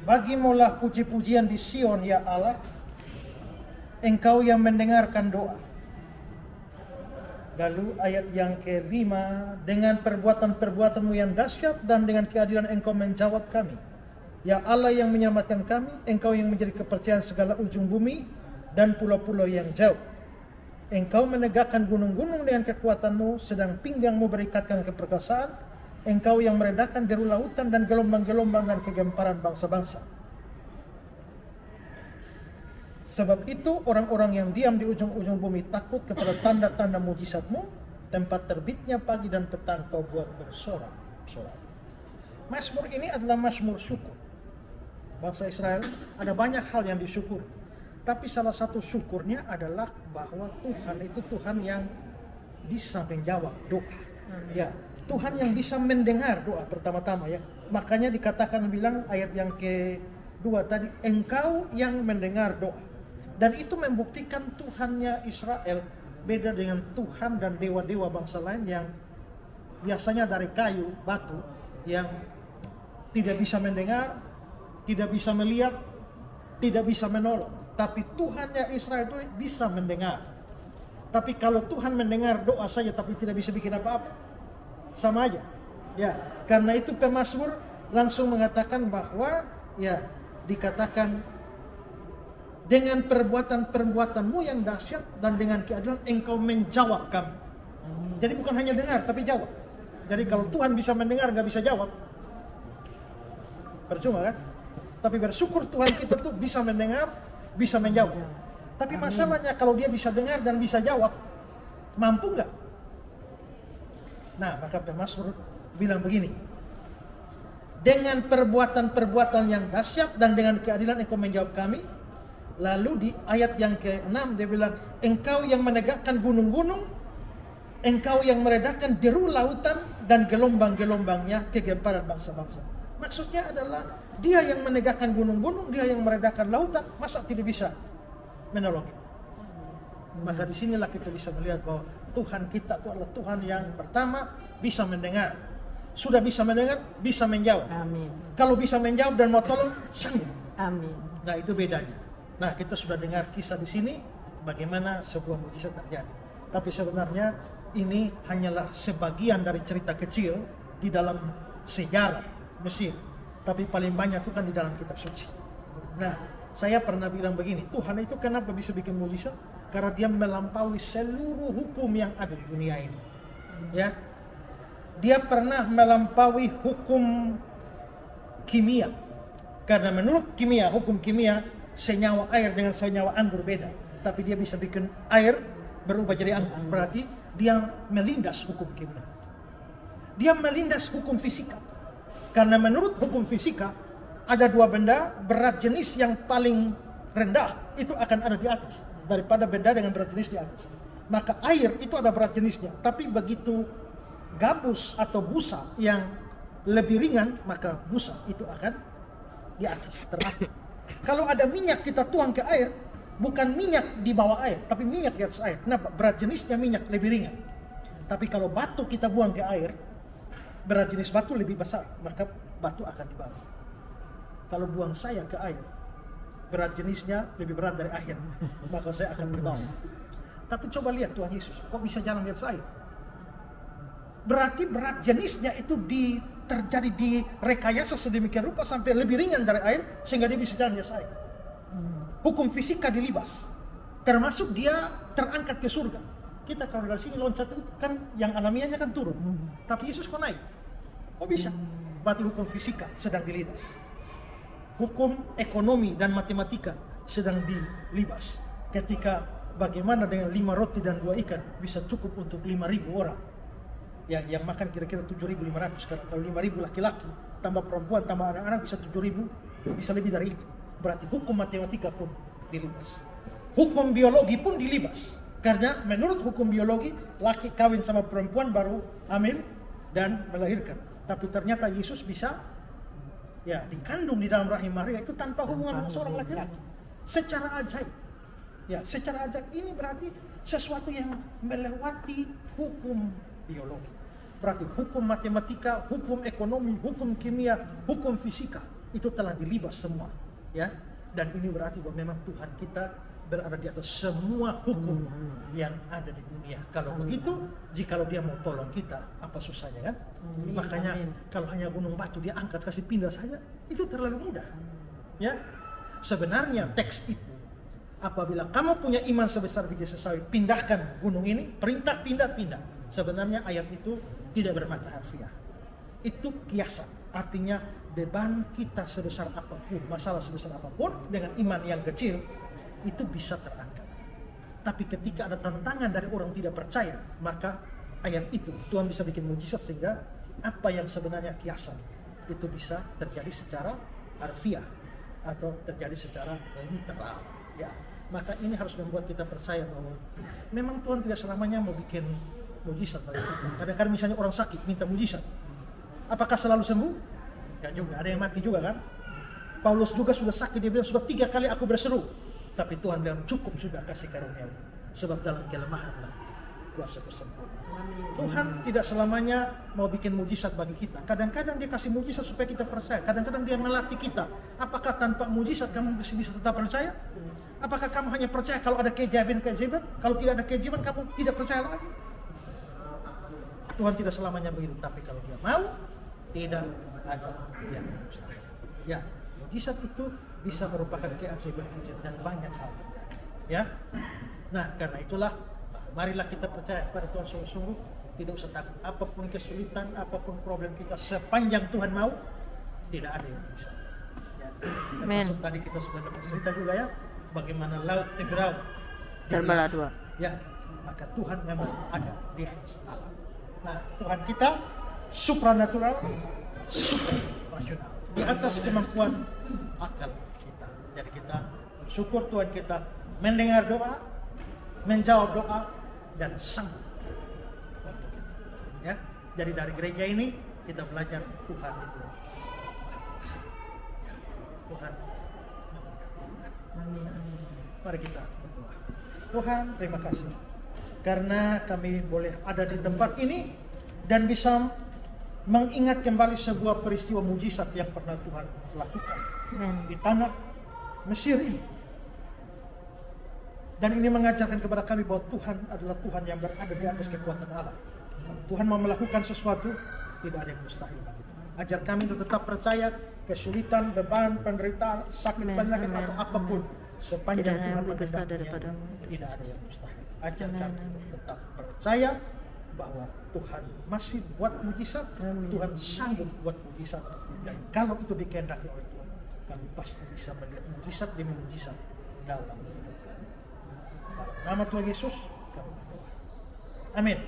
Bagimulah puji-pujian di Sion ya Allah, Engkau yang mendengarkan doa. Lalu ayat yang kelima, dengan perbuatan-perbuatanmu yang dahsyat dan dengan keadilan Engkau menjawab kami. Ya Allah yang menyelamatkan kami, Engkau yang menjadi kepercayaan segala ujung bumi dan pulau-pulau yang jauh. Engkau menegakkan gunung-gunung dengan kekuatanmu, sedang pinggangmu berikatkan keperkasaan. Engkau yang meredakan deru lautan dan gelombang-gelombang dan kegemparan bangsa-bangsa. Sebab itu orang-orang yang diam di ujung-ujung bumi takut kepada tanda-tanda mujizatmu. Tempat terbitnya pagi dan petang kau buat bersorak. Mazmur ini adalah mazmur syukur. Bangsa Israel ada banyak hal yang disyukuri. Tapi salah satu syukurnya adalah bahwa Tuhan itu Tuhan yang bisa menjawab doa. Ya, Tuhan yang bisa mendengar doa pertama-tama ya. Makanya dikatakan bilang ayat yang kedua tadi, Engkau yang mendengar doa. Dan itu membuktikan Tuhannya Israel beda dengan Tuhan dan dewa-dewa bangsa lain yang biasanya dari kayu, batu, yang tidak bisa mendengar, tidak bisa melihat, tidak bisa menolong. Tapi Tuhannya Israel itu bisa mendengar. Tapi kalau Tuhan mendengar doa saja tapi tidak bisa bikin apa-apa, sama aja. Ya, karena itu pemazmur langsung mengatakan bahwa ya dikatakan dengan perbuatan-perbuatanmu yang dahsyat dan dengan keadilan Engkau menjawab kami. Jadi bukan hanya dengar tapi jawab. Jadi kalau Tuhan bisa mendengar nggak bisa jawab, percuma kan? Tapi bersyukur Tuhan kita tuh bisa mendengar, bisa menjawab. Tapi masalahnya kalau dia bisa dengar dan bisa jawab, mampu nggak? Nah, maka pemazmur bilang begini, dengan perbuatan-perbuatan yang dahsyat dan dengan keadilan Engkau menjawab kami. Lalu di ayat yang ke-6 dia bilang, Engkau yang menegakkan gunung-gunung, Engkau yang meredakan deru lautan dan gelombang-gelombangnya kegemparan bangsa-bangsa. Maksudnya adalah dia yang menegakkan gunung-gunung, dia yang meredakan lautan, masa tidak bisa menolong kita? Maka disinilah kita bisa melihat bahwa Tuhan kita itu adalah Tuhan yang pertama bisa mendengar. Sudah bisa mendengar, bisa menjawab. Amin. Kalau bisa menjawab dan mau tolong, sanggup. Amin. Nah, itu bedanya. Nah, kita sudah dengar kisah di sini bagaimana sebuah mukjizat terjadi. Tapi sebenarnya ini hanyalah sebagian dari cerita kecil di dalam sejarah Mesir. Tapi paling banyak itu kan di dalam kitab suci. Nah, saya pernah bilang begini, Tuhan itu kenapa bisa bikin mukjizat? Karena dia melampaui seluruh hukum yang ada di dunia ini. Ya, dia pernah melampaui hukum kimia. Karena menurut kimia, hukum kimia, senyawa air dengan senyawa anggur beda. Tapi dia bisa bikin air berubah jadi anggur. Berarti dia melindas hukum kimia. Dia melindas hukum fisika. Karena menurut hukum fisika, ada dua benda berat jenis yang paling rendah itu akan ada di atas daripada benda dengan berat jenis di atas. Maka air itu ada berat jenisnya. Tapi begitu gabus atau busa yang lebih ringan, maka busa itu akan di atas terakhir. Kalau ada minyak kita tuang ke air, bukan minyak di bawah air, tapi minyak di atas air. Kenapa? Berat jenisnya minyak lebih ringan. Tapi kalau batu kita buang ke air, berat jenis batu lebih besar, maka batu akan di bawah. Kalau buang saya ke air, berat jenisnya lebih berat dari air, maka saya akan di bawah. Tapi coba lihat Tuhan Yesus, kok bisa jalan di atas air? Berarti berat jenisnya itu terjadi di rekayasa sedemikian rupa sampai lebih ringan dari air sehingga dia bisa jalan di atas air. Hukum fisika dilibas, termasuk dia terangkat ke surga. Kita kalau dari sini loncat itu kan yang alamiahnya kan turun, tapi Yesus kok naik? Kok bisa? Berarti hukum fisika sedang dilibas, hukum ekonomi dan matematika sedang dilibas. Ketika bagaimana dengan 5 roti dan 2 ikan bisa cukup untuk 5.000 orang? Ya, yang makan kira-kira 7.500. Kalau 5.000 laki-laki tambah perempuan tambah anak-anak bisa 7.000, bisa lebih dari itu. Berarti hukum matematika pun dilibas, hukum biologi pun dilibas. Karena menurut hukum biologi laki kawin sama perempuan baru hamil dan melahirkan. Tapi ternyata Yesus bisa ya dikandung di dalam rahim Maria itu tanpa hubungan dengan seorang laki-laki, secara ajaib. Ya, secara ajaib. Ini berarti sesuatu yang melewati hukum biologi. Berarti hukum matematika, hukum ekonomi, hukum kimia, hukum fisika itu telah dilibas semua, ya. Dan ini berarti bahwa memang Tuhan kita berada di atas semua hukum yang ada di dunia. Kalau begitu, jikalau dia mau tolong kita, apa susahnya kan? Makanya kalau hanya gunung batu dia angkat kasih pindah saja, itu terlalu mudah. Ya, sebenarnya teks itu, apabila kamu punya iman sebesar biji sesawi, pindahkan gunung ini, perintah pindah. Sebenarnya ayat itu tidak bermakna harfiah. Itu kiasan, artinya beban kita sebesar apapun, masalah sebesar apapun, dengan iman yang kecil, itu bisa terangkat. Tapi ketika ada tantangan dari orang tidak percaya, maka ayat itu Tuhan bisa bikin mujizat sehingga apa yang sebenarnya kiasan itu bisa terjadi secara harfiah atau terjadi secara literal. Ya, maka ini harus membuat kita percaya bahwa memang Tuhan tidak selamanya mau bikin mujizat bagi kita. Kadang-kadang misalnya orang sakit minta mujizat, apakah selalu sembuh? Enggak juga, ada yang mati juga kan. Paulus juga sudah sakit, dia bilang sudah 3 kali aku berseru, tapi Tuhan bilang cukup sudah kasih karunia, sebab dalam kelemahanlah kuasa sempurna. Tuhan tidak selamanya mau bikin mujizat bagi kita. Kadang-kadang dia kasih mujizat supaya kita percaya. Kadang-kadang dia melatih kita. Apakah tanpa mujizat kamu bisa tetap percaya? Apakah kamu hanya percaya kalau ada keajaiban? Kalau tidak ada keajaiban kamu tidak percaya lagi? Tuhan tidak selamanya begitu. Tapi kalau dia mau, tidak ada yang mustahil. Ya, mujizat itu bisa merupakan keajaiban dan banyak hal. Ya, nah karena itulah marilah kita percaya kepada Tuhan sungguh-sungguh, tidak usah takut apapun kesulitan, apapun problem kita, sepanjang Tuhan mau, tidak ada yang bisa. Ya, termasuk tadi kita sudah dapat cerita juga ya, bagaimana laut Teberau terbelah dua. Ya, maka Tuhan memang ada di atas alam. Nah, Tuhan kita supranatural, supranasional, di atas kemampuan akal kita. Jadi kita bersyukur Tuhan kita mendengar doa, menjawab doa, dan sanggup untuk itu. Ya, jadi dari gereja ini kita belajar Tuhan itu Maha Kuasa. Ya, Tuhan memberkati kita. Mari kita berdoa. Tuhan, terima kasih karena kami boleh ada di tempat ini dan bisa mengingat kembali sebuah peristiwa mujizat yang pernah Tuhan lakukan di tanah Mesir ini. Dan ini mengajarkan kepada kami bahwa Tuhan adalah Tuhan yang berada di atas kekuatan alam. Kalau Tuhan mau melakukan sesuatu, tidak ada yang mustahil bagi Tuhan. Ajar kami untuk tetap percaya, kesulitan, beban, penderitaan, sakit, penyakit atau apapun, sepanjang Tuhan mengendakinya, tidak ada yang mustahil. Ajar kami untuk tetap percaya bahwa Tuhan masih buat mujizat, Tuhan sanggup buat mujizat, dan kalau itu dikehendaki oleh Tuhan, kami pasti bisa melihat mujizat demi mujizat dalam hidup kami. Nama Tuhan Yesus, kami berdoa. Amin.